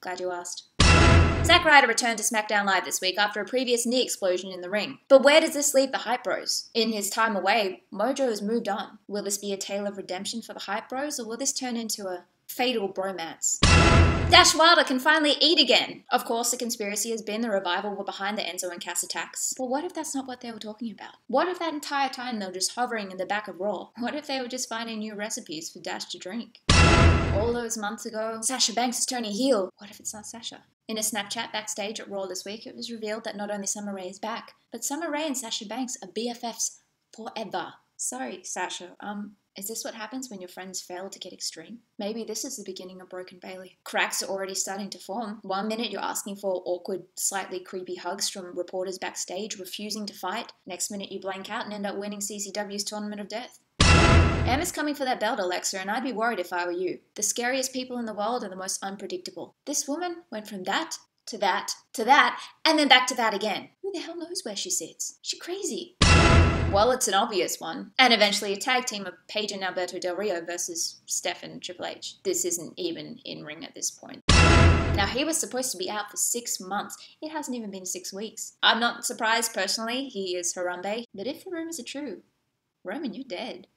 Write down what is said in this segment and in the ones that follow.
Glad you asked. Zack Ryder returned to SmackDown Live this week after a previous knee explosion in the ring. But where does this leave the Hype Bros? In his time away, Mojo has moved on. Will this be a tale of redemption for the Hype Bros, or will this turn into a fatal bromance? Dash Wilder can finally eat again! Of course, the conspiracy has been the revival were behind the Enzo and Cass attacks. But what if that's not what they were talking about? What if that entire time they were just hovering in the back of Raw? What if they were just finding new recipes for Dash to drink? All those months ago, Sasha Banks is turning heel. What if it's not Sasha? In a Snapchat backstage at Raw this week, it was revealed that not only Summer Rae is back, but Summer Rae and Sasha Banks are BFFs forever. Sorry, Sasha, is this what happens when your friends fail to get extreme? Maybe this is the beginning of Broken Bailey. Cracks are already starting to form. One minute you're asking for awkward, slightly creepy hugs from reporters backstage refusing to fight. Next minute you blank out and end up winning CCW's Tournament of Death. Emma's coming for that belt, Alexa, and I'd be worried if I were you. The scariest people in the world are the most unpredictable. This woman went from that, to that, to that, and then back to that again. Who the hell knows where she sits? She crazy. Well, it's an obvious one. And eventually a tag team of Paige and Alberto Del Rio versus Steph and Triple H. This isn't even in ring at this point. Now, he was supposed to be out for 6 months. It hasn't even been 6 weeks. I'm not surprised personally, he is Harambe. But if the rumors are true, Roman, you're dead.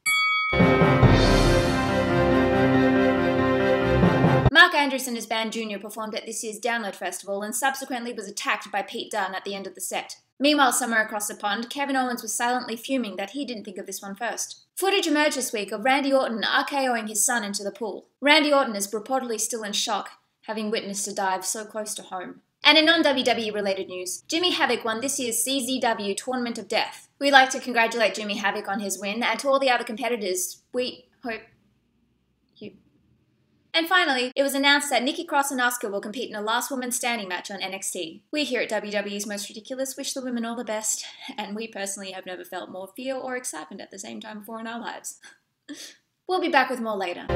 Mark Andrews and his band Junior performed at this year's Download Festival and subsequently was attacked by Pete Dunne at the end of the set. Meanwhile, somewhere across the pond, Kevin Owens was silently fuming that he didn't think of this one first. Footage emerged this week of Randy Orton RKOing his son into the pool. Randy Orton is reportedly still in shock, having witnessed a dive so close to home. And in non-WWE related news, Jimmy Havoc won this year's CZW Tournament of Death. We'd like to congratulate Jimmy Havoc on his win, and to all the other competitors, we hope you. And finally, it was announced that Nikki Cross and Asuka will compete in a last woman standing match on NXT. We here at WWE's Most Ridiculous wish the women all the best, and we personally have never felt more fear or excitement at the same time before in our lives. We'll be back with more later.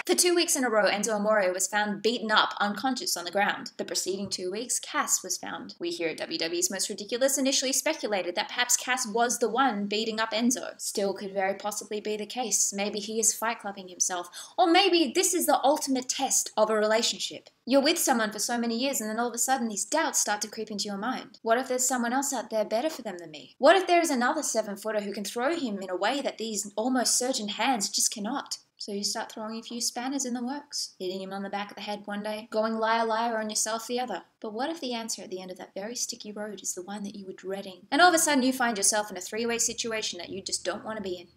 For 2 weeks in a row, Enzo Amore was found beaten up, unconscious on the ground. The preceding 2 weeks, Cass was found. We here at WWE's Most Ridiculous initially speculated that perhaps Cass was the one beating up Enzo. Still could very possibly be the case. Maybe he is fight clubbing himself. Or maybe this is the ultimate test of a relationship. You're with someone for so many years and then all of a sudden these doubts start to creep into your mind. What if there's someone else out there better for them than me? What if there is another 7-footer who can throw him in a way that these almost surgeon hands just cannot? So you start throwing a few spanners in the works, hitting him on the back of the head one day, going liar liar on yourself the other. But what if the answer at the end of that very sticky road is the one that you were dreading? And all of a sudden you find yourself in a 3-way situation that you just don't want to be in.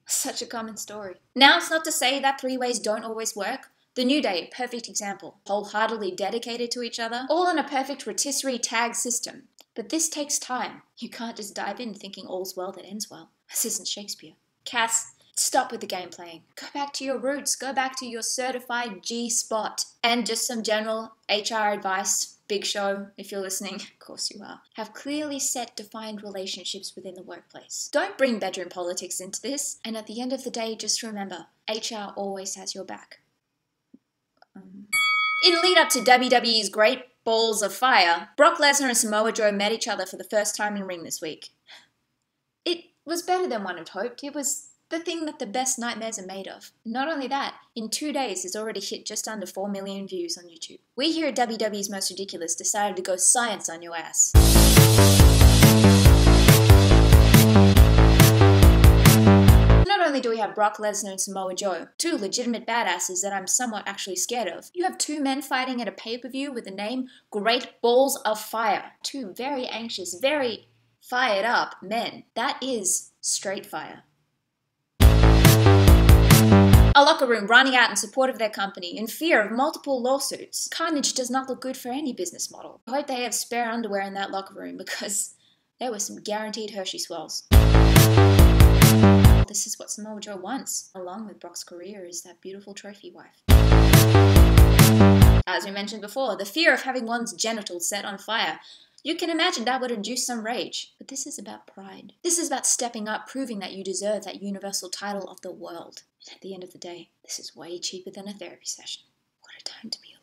Such a common story. Now it's not to say that 3-ways don't always work. The New Day, perfect example. Wholeheartedly dedicated to each other, all in a perfect rotisserie tag system. But this takes time. You can't just dive in thinking all's well that ends well. This isn't Shakespeare. Cass, stop with the game playing. Go back to your roots. Go back to your certified G-spot. And just some general HR advice. Big Show, if you're listening, of course you are. Have clearly set defined relationships within the workplace. Don't bring bedroom politics into this. And at the end of the day, just remember, HR always has your back. In lead up to WWE's Great Balls of Fire, Brock Lesnar and Samoa Joe met each other for the first time in ring this week. It was better than one had hoped. It was the thing that the best nightmares are made of. Not only that, in 2 days it's already hit just under 4 million views on YouTube. We here at WWE's Most Ridiculous decided to go science on your ass. Not only do we have Brock Lesnar and Samoa Joe, 2 legitimate badasses that I'm somewhat actually scared of, you have 2 men fighting at a pay-per-view with the name Great Balls of Fire. 2 very anxious, very fired up men. That is straight fire. A locker room running out in support of their company in fear of multiple lawsuits. Carnage does not look good for any business model. I hope they have spare underwear in that locker room because there were some guaranteed Hershey swells. This is what Samoa Joe wants, along with Brock's career, is that beautiful trophy wife. As we mentioned before, the fear of having one's genitals set on fire. You can imagine that would induce some rage. But this is about pride. This is about stepping up, proving that you deserve that universal title of the world. And at the end of the day, this is way cheaper than a therapy session. What a time to be alive.